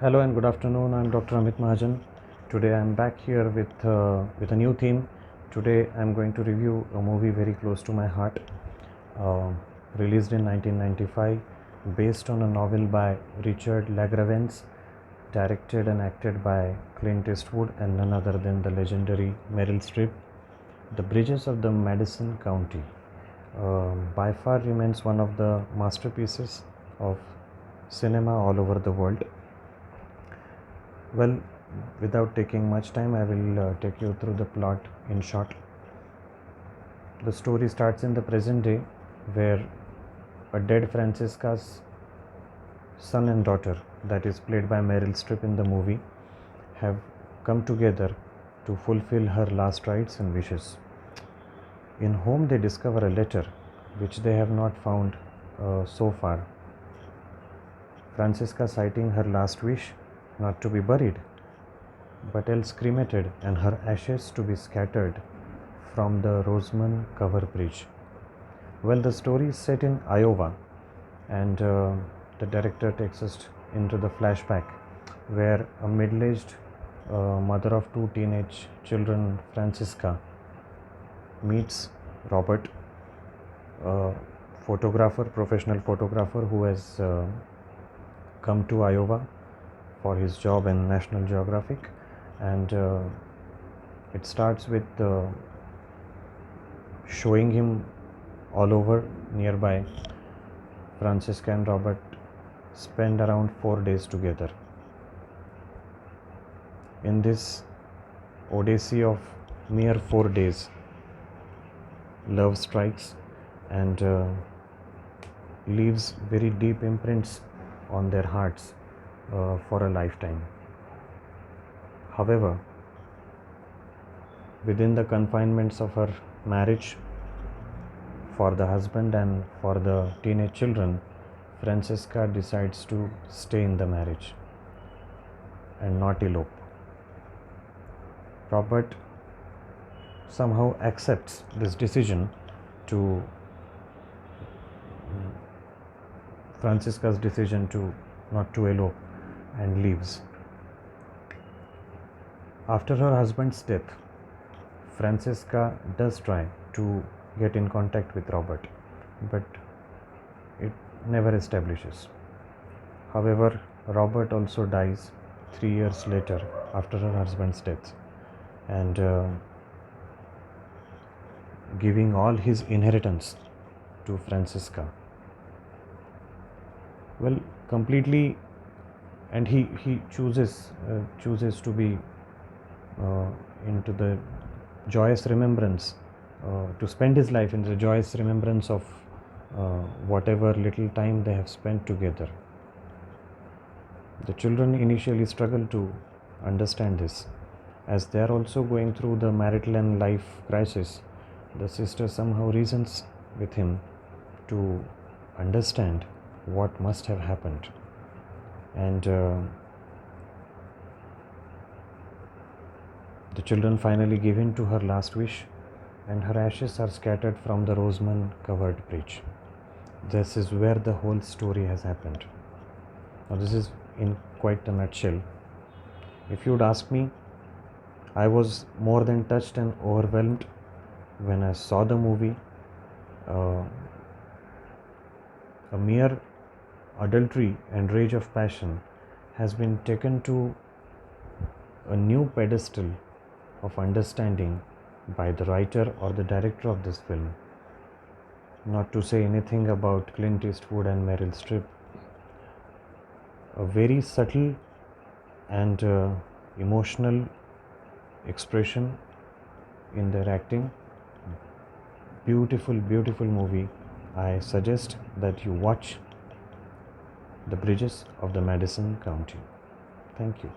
Hello and good afternoon. I'm Dr. Amit Mahajan. Today I'm back here with a new theme. Today I'm going to review a movie very close to my heart, uh, released in 1995, based on a novel by Richard LaGravens, directed and acted by Clint Eastwood and none other than the legendary Meryl Streep. The Bridges of the Madison County by far remains one of the masterpieces of cinema all over the world. Well, without taking much time, I will take you through the plot in short. The story starts in the present day, where a dead Francisca's son and daughter, that is played by Meryl Streep in the movie, have come together to fulfill her last rites and wishes. In home, they discover a letter which they have not found so far. Francisca citing her last wish not to be buried, but else cremated, and her ashes to be scattered from the Roseman Cover Bridge. Well, the story is set in Iowa, and the director takes us into the flashback where a middle aged mother of two teenage children, Francisca, meets Robert, a photographer, professional photographer who has come to Iowa for his job in National Geographic, and it starts with showing him all over nearby. Francisca and Robert spend around 4 days together. In this odyssey of mere 4 days, love strikes and leaves very deep imprints on their hearts for a lifetime. However, within the confinements of her marriage, for the husband and for the teenage children, Francisca decides to stay in the marriage and not elope. Robert somehow accepts this decision to Francisca's decision to not to elope and leaves. After her husband's death, Francisca does try to get in contact with Robert, but it never establishes. However, Robert also dies 3 years later after her husband's death, and giving all his inheritance to Francisca. Well, completely, and he chooses to be into the joyous remembrance, to spend his life in the joyous remembrance of whatever little time they have spent together. The children initially struggle to understand this, as they are also going through the marital and life crisis. The sister somehow reasons with him to understand what must have happened, and the children finally give in to her last wish, and her ashes are scattered from the Roseman Covered Bridge. This is where the whole story has happened. Now, this is in quite a nutshell. If you would ask me, I was more than touched and overwhelmed when I saw the movie. A mere adultery and rage of passion has been taken to a new pedestal of understanding by the writer or the director of this film. Not to say anything about Clint Eastwood and Meryl Streep. A very subtle and emotional expression in their acting. Beautiful, beautiful movie. I suggest that you watch The Bridges of the Madison County. Thank you.